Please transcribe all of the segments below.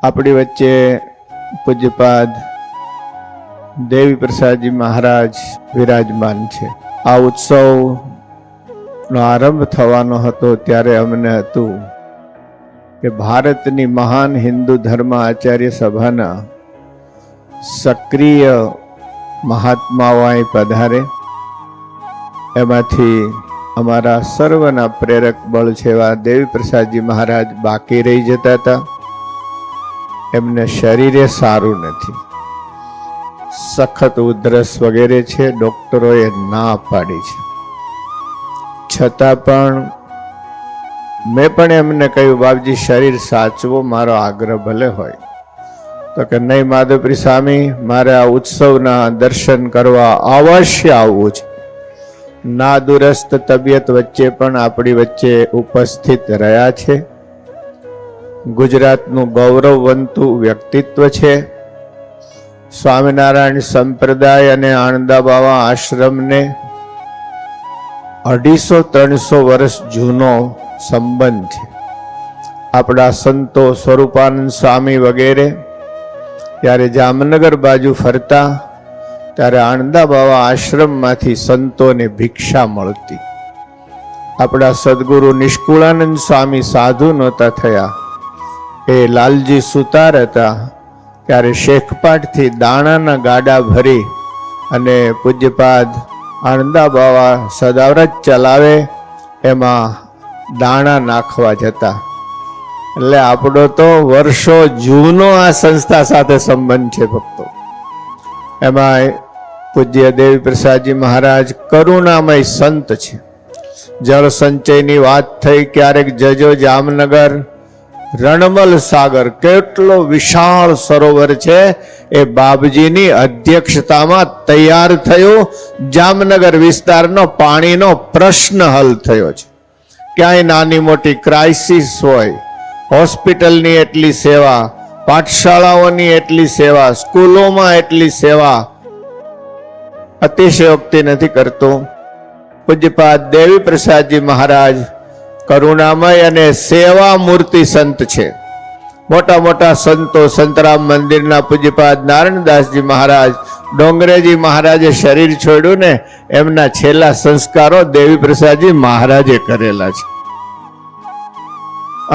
આપણી વચ્ચે પૂજ્યપાદ દેવી પ્રસાદજી મહારાજ વિરાજમાન છે। આ ઉત્સવનો આરંભ થવાનો હતો ત્યારે અમને હતું કે ભારતની મહાન હિન્દુ ધર્મ આચાર્ય સભાના સક્રિય મહાત્માઓ અહીં પધારે। એમાંથી અમારા સર્વના પ્રેરક બળ છે એવા દેવી પ્રસાદજી મહારાજ બાકી રહી જતા હતા। એમને શરીરે સારું નથી, સખત ઉધરસ વગેરે છે, ડોક્ટરોએ ના પાડી છે। છતાં પણ મેં પણ એમને કહ્યું, બાપજી શરીર સાચવો, મારો આગ્રહ ભલે હોય। તો કે નહીં માધવપ્રી સ્વામી, મારે આ ઉત્સવના દર્શન કરવા અવશ્ય આવવું છે। ના દુરસ્ત તબિયત વચ્ચે પણ આપણી વચ્ચે ઉપસ્થિત રહ્યા છે। ગુજરાતનું ગૌરવવંતું વ્યક્તિત્વ છે। સ્વામિનારાયણ સંપ્રદાય અને આણંદા બાવા આશ્રમને 250-300 વર્ષ જૂનો સંબંધ છે। આપણા સંતો સ્વરૂપાનંદ સ્વામી વગેરે ત્યારે જામનગર બાજુ ફરતા ત્યારે આણંદા બાવા આશ્રમમાંથી સંતોને ભિક્ષા મળતી। આપણા સદગુરુ નિષ્કુળાનંદ સ્વામી સાધુ નહોતા થયા, એ લાલજી સુતાર હતા ત્યારે શેખપાટથી દાણાના ગાડા ભરી અને પૂજ્યપાદ આણંદા બાવા સદાવ્રત ચલાવે એમાં દાણા નાખવા જતા। એટલે આપણો તો વર્ષો જૂનો આ સંસ્થા સાથે સંબંધ છે ભક્તો। એમાં પૂજ્ય દેવી પ્રસાદજી મહારાજ કરુણામય સંત છે। જળ સંચયની વાત થઈ, ક્યારેક જજો જામનગર રણમલ સાગર, કેટલો વિશાળ સરોવર છે, એ બાપજીની અધ્યક્ષતામાં તૈયાર થયું। જામનગર વિસ્તારનો પાણીનો પ્રશ્ન હલ થયો છે। ક્યાંય નાની મોટી ક્રાઇસિસ હોય, હોસ્પિટલની એટલી સેવા, પાઠશાળાઓની એટલી સેવા, સ્કૂલોમાં એટલી સેવા, અતિશયોક્તિ નથી કરતો। પૂજ્યપાદ દેવી પ્રસાદજી મહારાજ કરુણામય અને સેવા મૂર્તિ સંત છે। મોટા મોટા સંતો, સંતરામ મંદિરના પૂજ્યપાદ નારાયણદાસજી મહારાજ, ડોંગરેજી મહારાજે શરીર છોડ્યું ને, એમના છેલ્લા સંસ્કારો દેવી પ્રસાદજી મહારાજે કરેલા છે।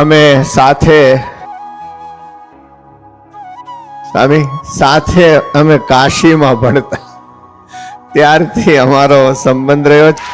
અમે સાથે અમે કાશીમાં ભણતા, ત્યારથી અમારો સંબંધ રહ્યો છે।